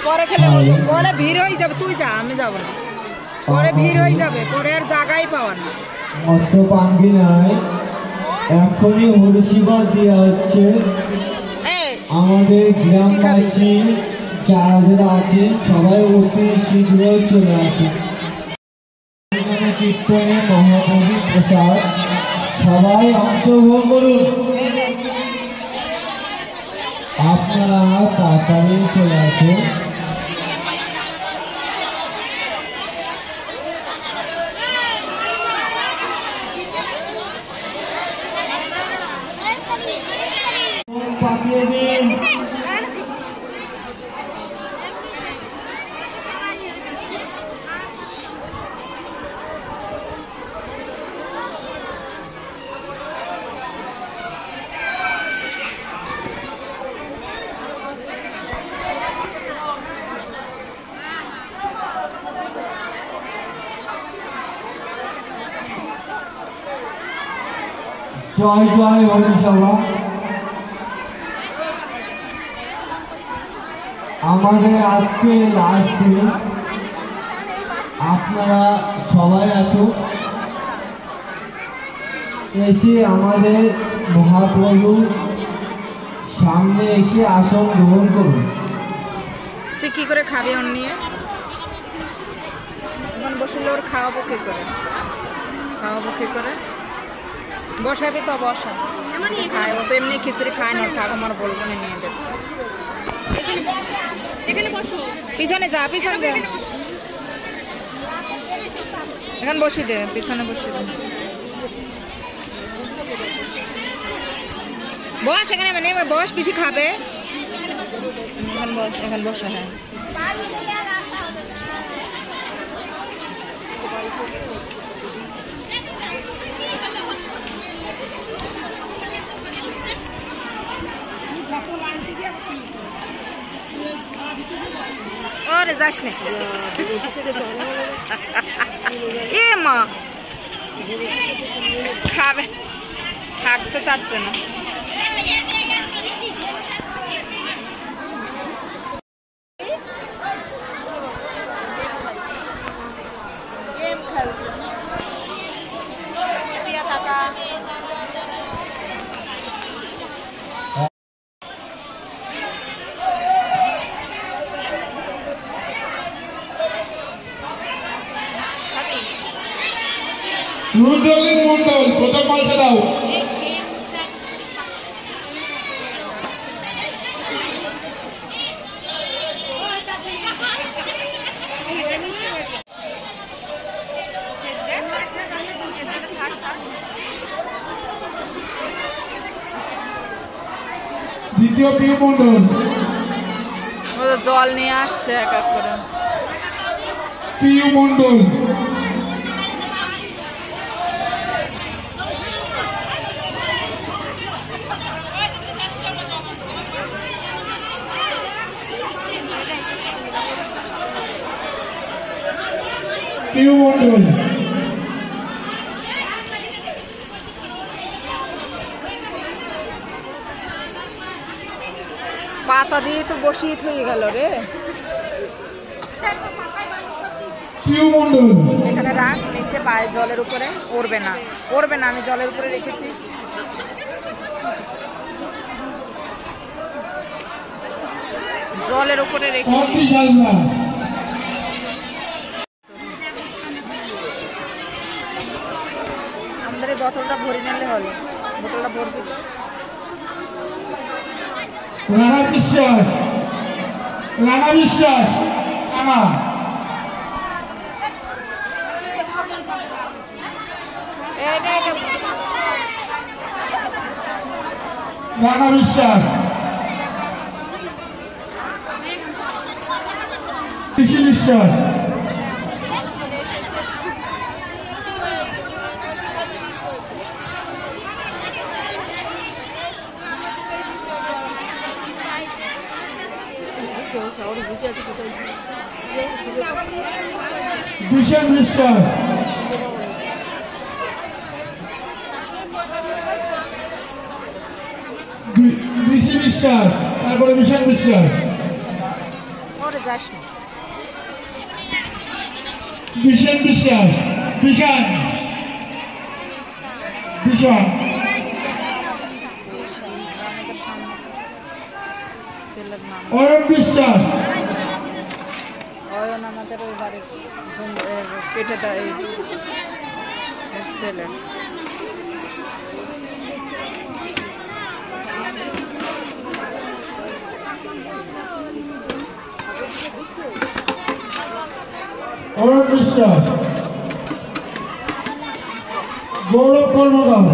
পরে খেলে বলে ভিড় হয়ে যাবে, তুই যা, আমি যাব না। পরে ভিড় হয়ে যাবে, পরে আর জায়গাই পাওয়া না। মৎস্য পাঙ্গি নাই, এখনই হরিশিবা দেওয়া হচ্ছে। আমাদের গ্রামবাসী যারা যারা আছেন সবাই অতি শীঘ্র চলে আসুন। কীর্তনে মহাপ্রভু প্রসাদ, সবাই অংশগ্রহণ করুন। আপনারা তাড়াতাড়ি চলে আসুন। পাঠিয়ে দিন। জয় জয় হরিসভা। আমাদের আজকে লাস্ট দিন, আপনারা সবাই আসুন, এসে আমাদের মহাপ্রভু সামনে এসে আসন গ্রহণ করুন। তুই কি করে খাবি ওর নিয়ে? এখন বসলে ওর খাওয়াবো কি করে? খাওয়াবো কি করে? বসাবি তো বসা, খায় ও তো এমনি খিচুড়ি খায় না, খাক আমার বলবো না, নিয়ে দেবে। পিছনে যা, পিছনে যা, এখন বসি দে, পিছনে বসি দে, বস এখানে, মানে বস, পিসি খাবে। এখন বস, এখন বসে। হ্যাঁ আরে যাস না, এ মা খাবে, থাকতে চাচ্ছে না। গেম খেলছে প্রিয়া কাকা। রুদ্রলিঙ্গ মন্ডল প্রথম পালসে দাও। দ্বিতীয় পিউ মন্ডল জল নিয়ে আসছে এক এক করে। পিউ মন্ডল, পিউ মন্ডল, পাতা দিয়ে তো বসিয়ে হয়ে গেল রে। পিউ মন্ডল, এখানে রাখ, নিচে পায়ে জলের উপরে, পড়বে না, পড়বে না, আমি জলের উপরে রেখেছি। জলের উপরে রেখেছি। আমাদের এই বোতলটা ভরে নিলে হলো, বোতলটা ভরবি তো। রানা বিশ্বাস, রানা বিশ্বাস, রানা রানা বিশ্বাস, ঋষি বিশ্বাস, ভীষণ বিশ্বাস, ঋষি বিশ্বাস, তারপরে ভীষণ বিশ্বাস। যাস না। বিশাল বিশ্বাস, বিশাল বিশাল ছেলের নাম অরব বিশ্বাস, অয়ন আমাদের ওই বাড়ির কেটে দেয় ছেলে। অরব বিশ্বাস, গৌরব কর্মকার,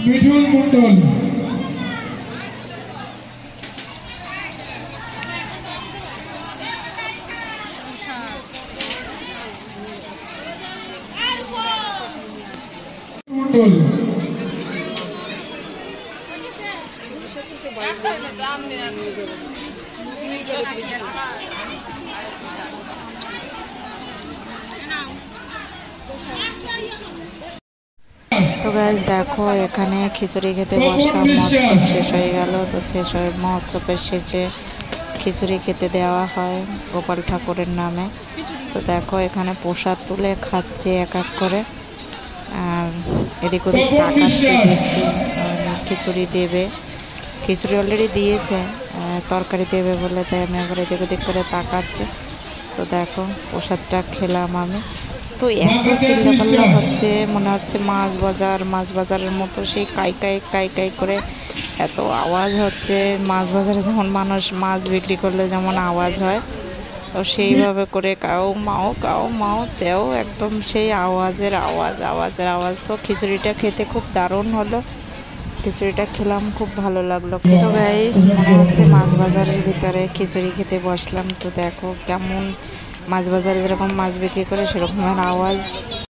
মিঠুন মন্ডল, মন্ডল, তো গাইজ দেখো এখানে খিচুড়ি খেতে বসলাম, মহোৎসব শেষ হয়ে গেল। তো শেষ হয়ে মহোৎসবের শেষে খিচুড়ি খেতে দেওয়া হয় গোপাল ঠাকুরের নামে। তো দেখো এখানে প্রসাদ তুলে খাচ্ছে এক এক করে, আর এদিক ওদিক তাকাচ্ছে, দেখছি খিচুড়ি দেবে। খিচুড়ি অলরেডি দিয়েছে, তরকারি দেবে বলে, তাই আমি একবার এদিক ওদিক করে তাকাচ্ছে। তো দেখো প্রসাদটা খেলাম আমি। তো এত চিল্লাপাল্লা হচ্ছে, মনে হচ্ছে মাছ বাজারের মতো সেই কাই কাই করে এত আওয়াজ হচ্ছে। মাছ বাজারে যেমন মানুষ মাছ বিক্রি করলে যেমন আওয়াজ হয়, তো সেইভাবে করে কাউ মাও চেও, একদম সেই আওয়াজের আওয়াজ। তো খিচুড়িটা খেতে খুব দারুণ হলো, খিচুড়িটা খেলাম, খুব ভালো লাগলো। তো গাইস মনে হচ্ছে মাছ বাজারের ভিতরে খিচুড়ি খেতে বসলাম। তো দেখো কেমন মাছ বাজারে যেরকম মাছ বিক্রি করে সেরকমের আওয়াজ